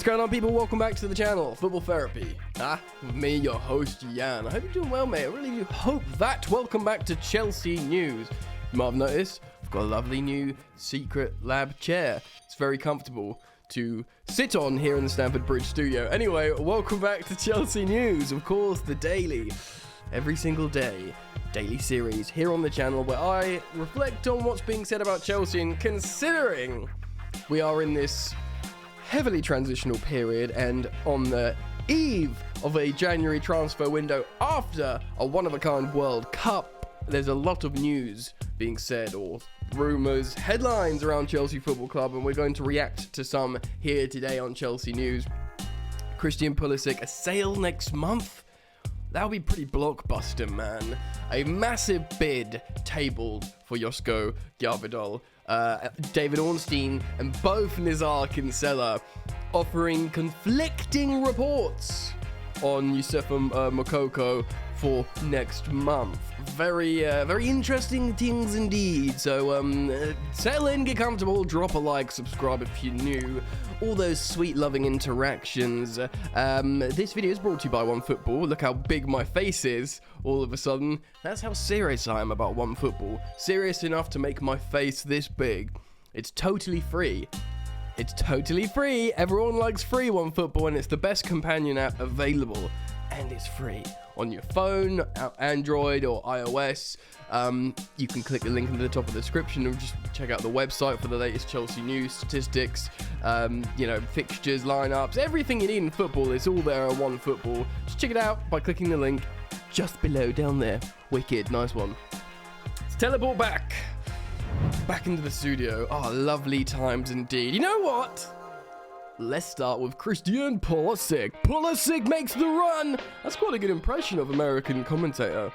going on, people? Welcome back to the channel, Football Therapy. With me, your host, Jan. I hope you're doing well, mate. I really do hope that. Welcome back to Chelsea News. You might have noticed, I've got a lovely new secret lab chair. It's very comfortable to sit on here in the Stamford Bridge studio. Anyway, welcome back to Chelsea News. Of course, the daily, every single day, daily series here on the channel where I reflect on what's being said about Chelsea, and considering we are in this heavily transitional period and on the eve of a January transfer window after a one-of-a-kind World Cup, there's a lot of news being said, or rumours, headlines around Chelsea Football Club, and we're going to react to some here today on Chelsea News. Christian Pulisic, a sale next month? That'll be pretty blockbuster, man. A massive bid tabled for Yosko Gvardiol. David Ornstein and both Nizar Kinsella offering conflicting reports on Youssoufa Moukoko for next month. Very interesting things indeed. So settle in, get comfortable, drop a like, subscribe if you're new. All those sweet loving interactions. This video is brought to you by OneFootball. Look how big my face is all of a sudden. That's how serious I am about OneFootball. Serious enough to make my face this big. It's totally free. It's totally free. Everyone likes free OneFootball, and it's the best companion app available. And it's free on your phone, Android or iOS. You can click the link in the top of the description and just check out the website for the latest Chelsea news, statistics, fixtures, lineups, everything you need in football. It's all there on OneFootball. Just check it out by clicking the link just below down there. Wicked, nice one. Let's teleport back into the studio. Oh, lovely times indeed. You know what? Let's start with Christian Pulisic. Pulisic makes the run! That's quite a good impression of American commentator.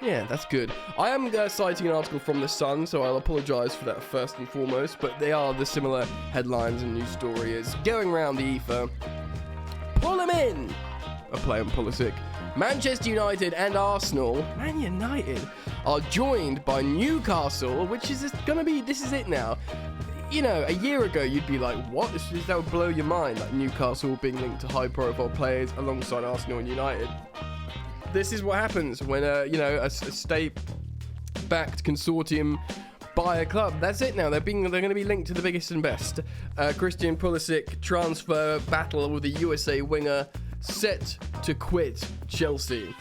Yeah, that's good. I am citing an article from The Sun, so I'll apologise for that first and foremost, but they are the similar headlines and news stories going around the ether. Pull him in! A play on Pulisic. Manchester United and Arsenal, Man United, are joined by Newcastle, which is going to be, this is it now. You know, a year ago, you'd be like, what? That would blow your mind, like Newcastle being linked to high-profile players alongside Arsenal and United. This is what happens when, a state-backed consortium buy a club. That's it now. They're going to be linked to the biggest and best. Christian Pulisic transfer battle with the USA winger set to quit Chelsea.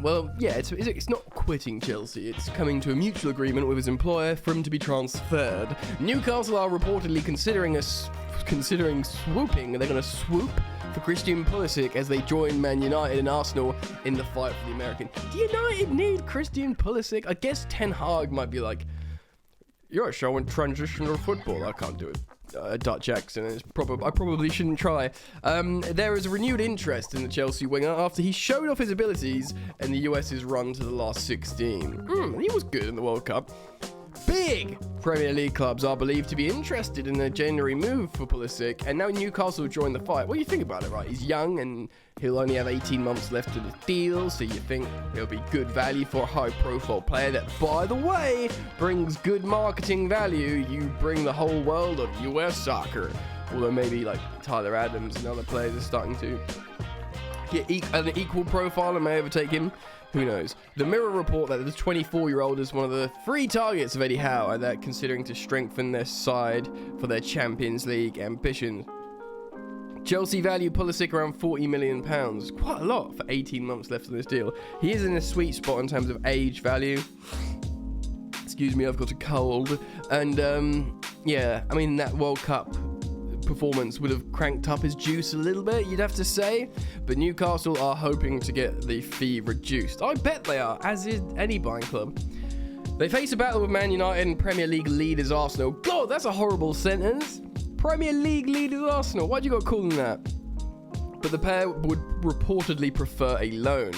Well, yeah, it's not quitting Chelsea. It's coming to a mutual agreement with his employer for him to be transferred. Newcastle are reportedly considering swooping. They're going to swoop for Christian Pulisic as they join Man United and Arsenal in the fight for the American. Do United need Christian Pulisic? I guess Ten Hag might be like, you're showing transitional football. I can't do it. A Dutch accent. I probably shouldn't try. There is a renewed interest in the Chelsea winger after he showed off his abilities in the US's run to the last 16. He was good in the World Cup. Big Premier League clubs are believed to be interested in a January move for Pulisic, and now Newcastle join the fight. What do you think about it, right? He's young and he'll only have 18 months left of the deal, so you think it'll be good value for a high-profile player that, by the way, brings good marketing value. You bring the whole world of US soccer. Although maybe like Tyler Adams and other players are starting to get an equal profile and may overtake him. Who knows? The Mirror report that the 24-year-old is one of the 3 targets of Eddie Howe, and they're considering to strengthen their side for their Champions League ambitions. Chelsea value Pulisic around £40 million. Quite a lot for 18 months left on this deal. He is in a sweet spot in terms of age value. Excuse me, I've got a cold. And, that World Cup performance would have cranked up his juice a little bit, you'd have to say, but Newcastle are hoping to get the fee reduced. I bet they are, as is any buying club. They face a battle with Man United and Premier League leaders Arsenal. God, that's a horrible sentence. Premier League leaders Arsenal. Why'd you got to call them that? But the pair would reportedly prefer a loan.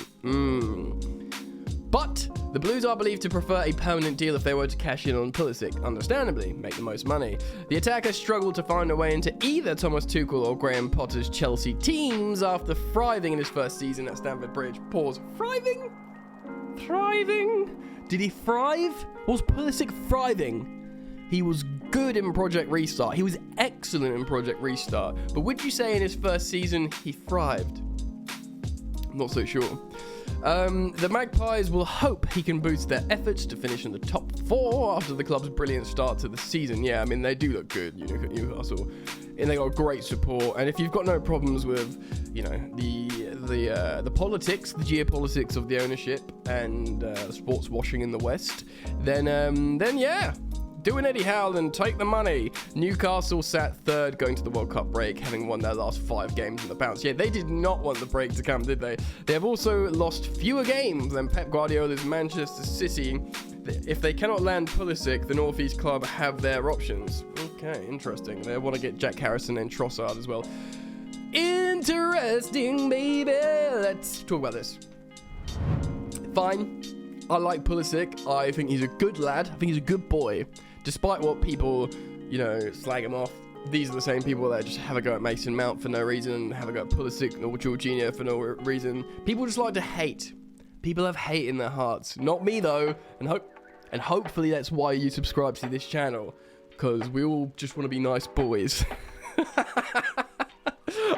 But the Blues are believed to prefer a permanent deal if they were to cash in on Pulisic, understandably, make the most money. The attacker struggled to find a way into either Thomas Tuchel or Graham Potter's Chelsea teams after thriving in his first season at Stamford Bridge. Pause. Thriving? Did he thrive? Was Pulisic thriving? He was good in Project Restart. He was excellent in Project Restart. But would you say in his first season he thrived? I'm not so sure. The Magpies will hope he can boost their efforts to finish in the top 4 after the club's brilliant start to the season. Yeah, I mean, they do look good, Newcastle. And they got great support. And if you've got no problems with, the politics, the geopolitics of the ownership and sports washing in the West, then yeah. Do an Eddie Howe and take the money. Newcastle sat 3rd going to the World Cup break, having won their last 5 games in the bounce. Yeah, they did not want the break to come, did they? They have also lost fewer games than Pep Guardiola's Manchester City. If they cannot land Pulisic, the North East club have their options. Okay, interesting. They want to get Jack Harrison and Trossard as well. Interesting, baby. Let's talk about this. Fine. I like Pulisic. I think he's a good lad. I think he's a good boy. Despite what people, slag him off, these are the same people that just have a go at Mason Mount for no reason, have a go at Pulisic or Jorginho for no reason. People just like to hate. People have hate in their hearts. Not me, though. And hopefully that's why you subscribe to this channel. Because we all just want to be nice boys. I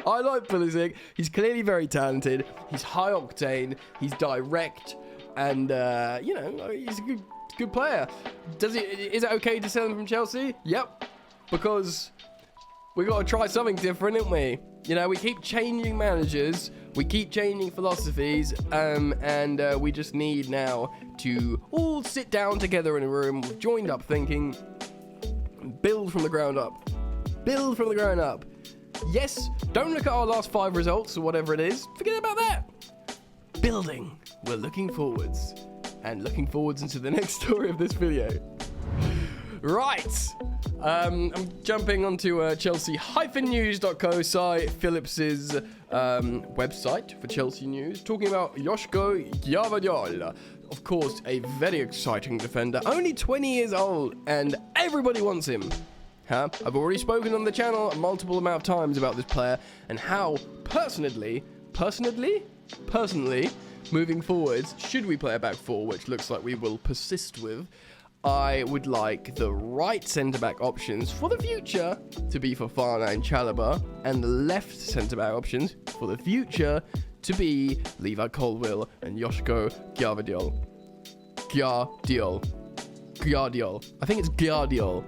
like Pulisic. He's clearly very talented. He's high octane. He's direct. And, he's a good player. Is it okay to sell him from Chelsea? Yep. Because we got to try something different, haven't we? We keep changing managers. We keep changing philosophies. And we just need now to all sit down together in a room, joined up thinking, build from the ground up. Build from the ground up. Yes, don't look at our last 5 results or whatever it is. Forget about that. Building. We're looking forwards. And looking forwards into the next story of this video. Right. I'm jumping onto Chelsea-news.co, Cy Phillips's website for Chelsea News, talking about Yosko Gvardiol. Of course, a very exciting defender, only 20 years old, and everybody wants him. I've already spoken on the channel a multiple amount of times about this player and how personally, moving forwards, should we play a back 4, which looks like we will persist with, I would like the right centre-back options for the future to be Fofana and Chalobah, and the left centre-back options for the future to be Levi Colwill and Yosko Gvardiol. Gvardiol. I think it's Gvardiol.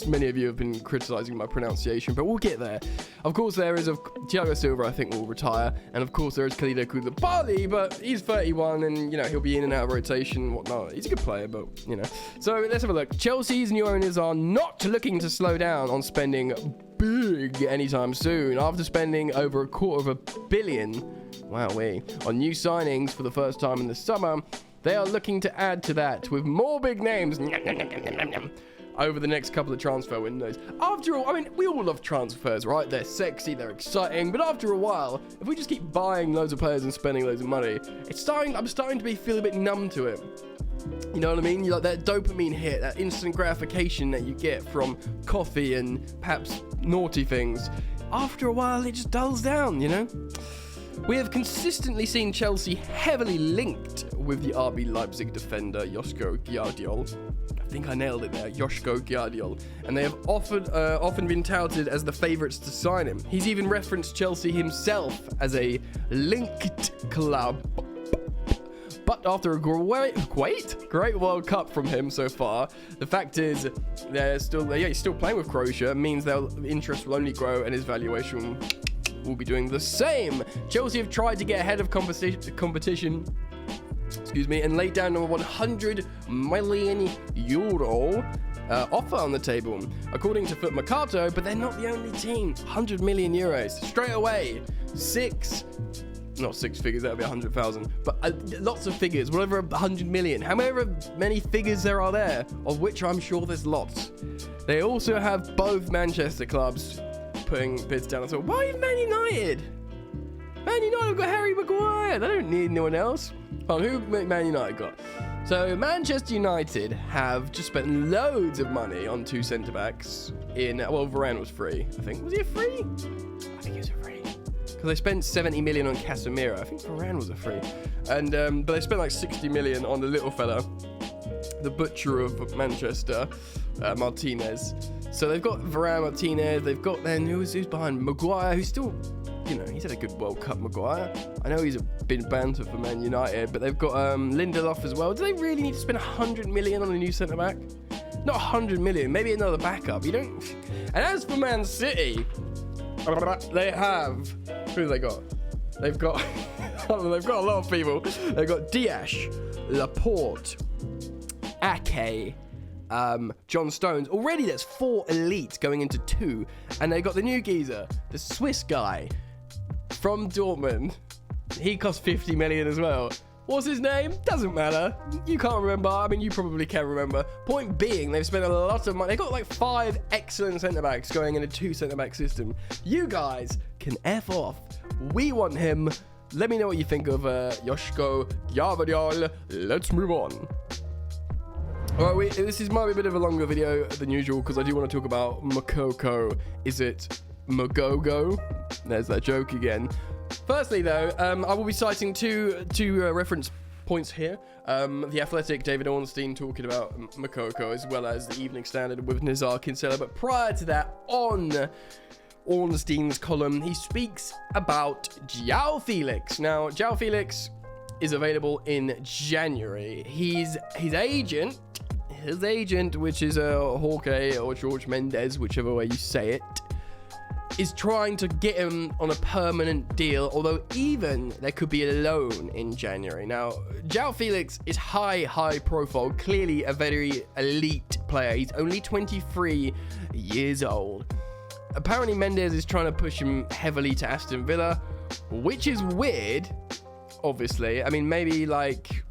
Many of you have been criticising my pronunciation, but we'll get there. Of course, there is Thiago Silva, I think, will retire. And of course, there is Kalidou Koulibaly, but he's 31 and, he'll be in and out of rotation and whatnot. He's a good player, but, So let's have a look. Chelsea's new owners are not looking to slow down on spending big anytime soon. After spending over $250 million, on new signings for the first time in the summer, they are looking to add to that with more big names over the next couple of transfer windows. After all, we all love transfers, right? They're sexy, they're exciting, but after a while, if we just keep buying loads of players and spending loads of money, I'm starting to feel a bit numb to it. You know what I mean? That dopamine hit, that instant gratification that you get from coffee and perhaps naughty things. After a while, it just dulls down, We have consistently seen Chelsea heavily linked with the RB Leipzig defender Yosko Gvardiol. I think I nailed it there, Yosko Gvardiol. And they have often been touted as the favourites to sign him. He's even referenced Chelsea himself as a linked club. But after a great World Cup from him so far, the fact is he's still playing with Croatia, means their interest will only grow and his valuation will be doing the same. Chelsea have tried to get ahead of competition, and laid down a €100 million offer on the table, according to Foot Mercato. But they're not the only team. €100 million straight away. Not 6 figures, that would be 100,000, but lots of figures, whatever 100 million, however many figures there are there, of which I'm sure there's lots. They also have both Manchester clubs putting bids down. So why Man United? Man United have got Harry Maguire. They don't need anyone else. Who Man United got? So Manchester United have just spent loads of money on 2 centre-backs Varane was free, I think. Was he a free? I think he was a free. Because they spent 70 million on Casemiro. I think Varane was a free. And but they spent like 60 million on the little fella. the butcher of Manchester, Martinez. So they've got Varane, Martinez. They've got then who's behind Maguire, who's still, you know, he's had a good World Cup. Maguire. I know he's been banter for Man United, but they've got Lindelof as well. Do they really need to spend 100 million on a new centre back? Not 100 million, maybe another backup. You don't. And as for Man City, they have who they got? They've got they've got a lot of people. They've got Dias, Laporte, Ake, John Stones. Already there's 4 elite going into 2, and they got the new geezer, the Swiss guy from Dortmund. He cost 50 million as well. What's his name? Doesn't matter. You can't remember. I mean, you probably can remember. Point being, they've spent a lot of money. They've got like 5 excellent centre-backs going in a 2 centre-back system. You guys can F off. We want him. Let me know what you think of Yosko Gvardiol. Let's move on. Alright, this might be a bit of a longer video than usual because I do want to talk about Moukoko. Is it Mogogo? There's that joke again. Firstly, though, I will be citing two reference points here. The Athletic, David Ornstein talking about Moukoko, as well as the Evening Standard with Nizar Kinsella. But prior to that, on Ornstein's column, he speaks about Joao Felix. Now, Joao Felix is available in January. His agent, which is Jorge or George Mendes, whichever way you say it, is trying to get him on a permanent deal, although even there could be a loan in January. Now, Joao Felix is high profile, clearly a very elite player. He's only 23 years old. Apparently, Mendes is trying to push him heavily to Aston Villa, which is weird, obviously. I mean, maybe like,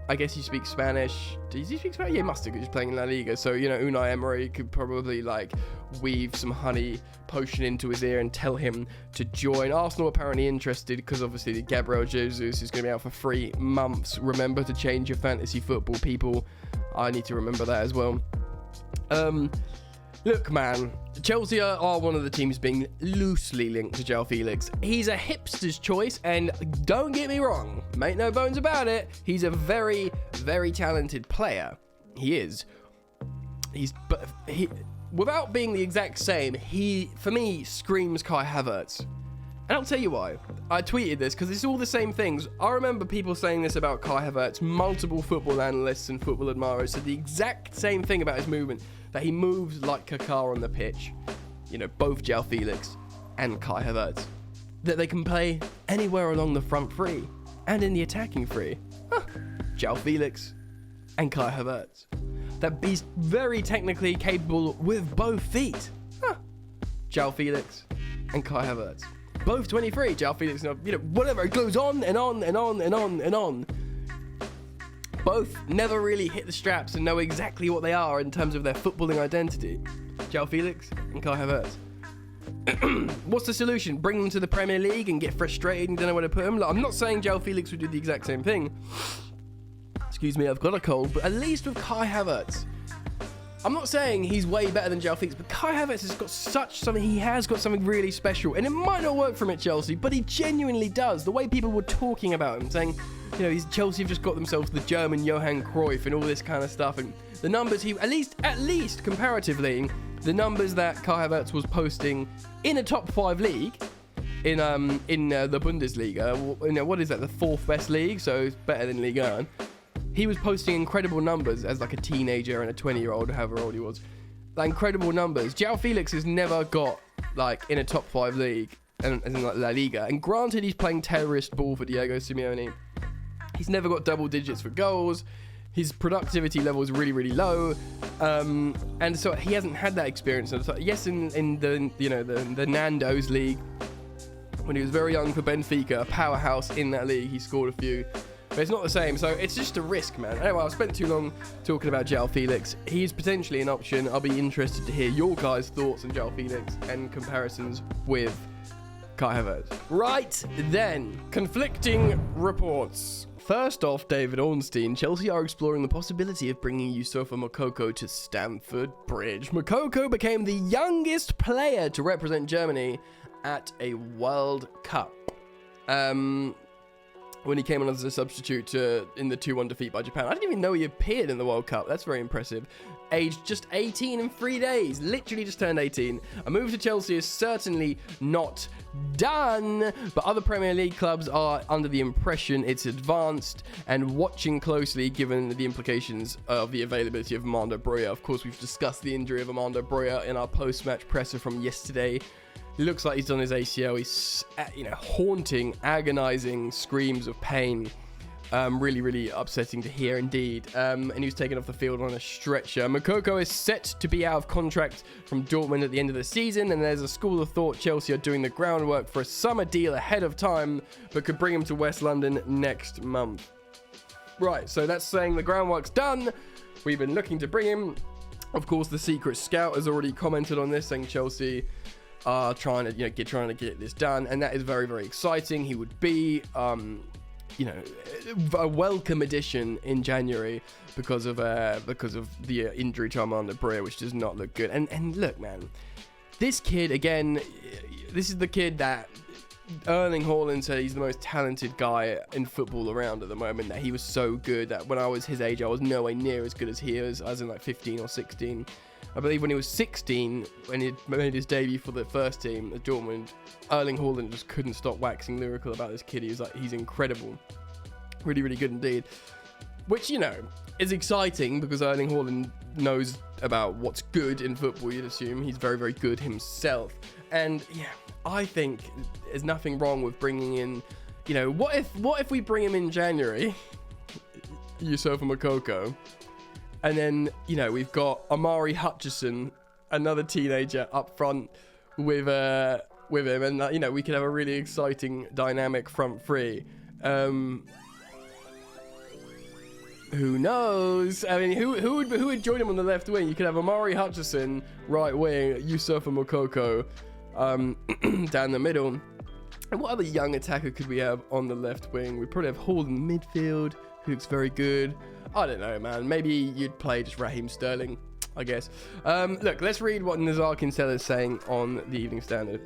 I guess he speaks Spanish. Does he speak Spanish? Yeah, he must have, because he's playing in La Liga. So, you know, Unai Emery could probably like weave some honey potion into his ear and tell him to join. Arsenal apparently interested because obviously Gabriel Jesus is going to be out for 3 months. Remember to change your fantasy football, people. I need to remember that as well. Look, man, Chelsea are one of the teams being loosely linked to Joao Felix. He's a hipster's choice, and don't get me wrong, make no bones about it, he's a very, very talented player. He is. But without being the exact same, he, for me, screams Kai Havertz. And I'll tell you why. I tweeted this because it's all the same things. I remember people saying this about Kai Havertz. Multiple football analysts and football admirers said the exact same thing about his movement, that he moves like Kaká on the pitch. You know, both Joao Felix and Kai Havertz. That they can play anywhere along the front 3 and in the attacking 3. Joao Felix and Kai Havertz. That he's very technically capable with both feet. Joao Felix and Kai Havertz. Both 23. Joao Felix, you know, whatever. It goes on and on and on and on and on. Both never really hit the straps and know exactly what they are in terms of their footballing identity. Joao Felix and Kai Havertz. What's the solution? Bring them to the Premier League and get frustrated and don't know where to put them? Like, I'm not saying Joao Felix would do the exact same thing. Excuse me, I've got a cold. But at least with Kai Havertz, I'm not saying he's way better than Joao Felix, but Kai Havertz has got something, he has got something really special. And it might not work for him at Chelsea, but he genuinely does. The way people were talking about him, saying, you know, Chelsea have just got themselves the German Johan Cruyff and all this kind of stuff. And the numbers at least comparatively, the numbers that Kai Havertz was posting in a top 5 league, in the Bundesliga, you know, what is that, the 4th best league? So it's better than Ligue 1. He was posting incredible numbers as like a teenager and a 20-year-old, however old he was. Like incredible numbers. Joao Felix has never got like in a top 5 league, and as in like La Liga. And granted, he's playing terrorist ball for Diego Simeone. He's never got double digits for goals. His productivity level is really, really low, and so he hasn't had that experience. Yes, in the Nando's league, when he was very young for Benfica, a powerhouse in that league, he scored a few. But it's not the same, so it's just a risk, man. Anyway, I've spent too long talking about Joao Felix. He's potentially an option. I'll be interested to hear your guys' thoughts on Joao Felix and comparisons with Kai Havertz. Right then, conflicting reports. First off, David Ornstein, Chelsea are exploring the possibility of bringing Youssoufa Moukoko to Stamford Bridge. Moukoko became the youngest player to represent Germany at a World Cup. when he came on as a substitute in the 2-1 defeat by Japan. I didn't even know he appeared in the World Cup. That's very impressive. Aged just 18 in 3 days. Literally just turned 18. A move to Chelsea is certainly not done, but other Premier League clubs are under the impression it's advanced and watching closely given the implications of the availability of Armando Broja. Of course, we've discussed the injury of Armando Broja in our post-match presser from yesterday. He looks like he's done his ACL. He's, haunting, agonizing screams of pain. Really, really upsetting to hear indeed. And he was taken off the field on a stretcher. Moukoko is set to be out of contract from Dortmund at the end of the season, and there's a school of thought Chelsea are doing the groundwork for a summer deal ahead of time, but could bring him to West London next month. Right, so that's saying the groundwork's done. We've been looking to bring him. Of course, the secret scout has already commented on this, saying Chelsea are trying to get this done, and that is very, very exciting. He would be a welcome addition in January because of the injury to Armando Broja, which does not look good. And look, man, this kid again, this is the kid that Erling Haaland said he's the most talented guy in football around at the moment, that he was so good that when I was his age I was nowhere near as good as he is, as in like 15 or 16. I believe when he was 16, when he made his debut for the first team at Dortmund, Erling Haaland just couldn't stop waxing lyrical about this kid. He was like, he's incredible. Really, really good indeed. Which, is exciting because Erling Haaland knows about what's good in football, you'd assume. He's very, very good himself. And, yeah, I think there's nothing wrong with bringing in, what if we bring him in January, Youssoufa Moukoko, and then, we've got Amari Hutchison, another teenager up front with him. And, we could have a really exciting dynamic front three. Who knows? I mean, who would join him on the left wing? You could have Amari Hutchison, right wing, Youssoufa Moukoko down the middle. And what other young attacker could we have on the left wing? We probably have Hall in midfield, who looks very good. I don't know, man. Maybe you'd play just Raheem Sterling, I guess. Look, let's read what Nazar Kinsella is saying on the Evening Standard.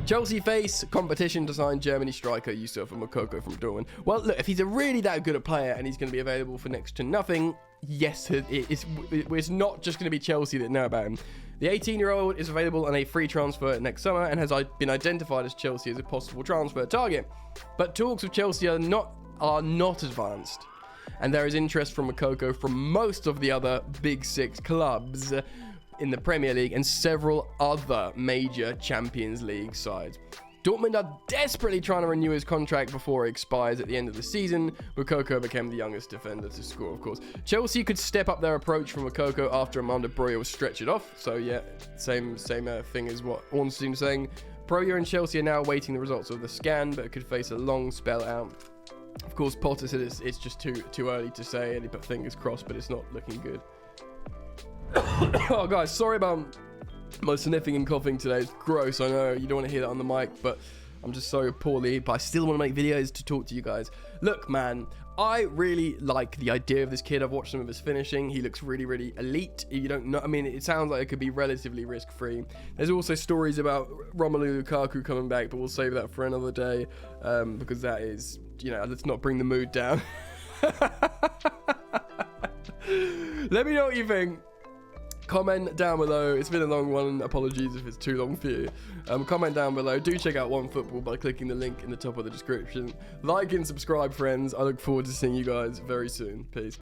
Chelsea face competition to sign Germany striker Youssoufa Moukoko from Dortmund. Well, look, if he's a really that good a player and he's going to be available for next to nothing, yes, it's not just going to be Chelsea that know about him. The 18-year-old is available on a free transfer next summer and has been identified as Chelsea as a possible transfer target. But talks with Chelsea are not advanced, and there is interest from Moukoko from most of the other Big Six clubs in the Premier League and several other major Champions League sides. Dortmund are desperately trying to renew his contract before it expires at the end of the season. Moukoko became the youngest defender to score, of course. Chelsea could step up their approach from Moukoko after Armando Broja was stretched off. So yeah, same thing as what Ornstein's saying. Broja and Chelsea are now awaiting the results of the scan, but it could face a long spell out. Of course, Potter said it's just too early to say, and he put fingers crossed, but it's not looking good. Oh, guys, sorry about my sniffing and coughing today. It's gross, I know. You don't want to hear that on the mic, but I'm just so poorly. But I still want to make videos to talk to you guys. Look, man, I really like the idea of this kid. I've watched some of his finishing. He looks really, really elite. You don't know. I mean, it sounds like it could be relatively risk-free. There's also stories about Romelu Lukaku coming back, but we'll save that for another day because that is, let's not bring the mood down. Let me know what you think. Comment down below. It's been a long one. Apologies if it's too long for you. Comment down below. Do check out OneFootball by clicking the link in the top of the description. Like and subscribe, friends. I look forward to seeing you guys very soon. Peace.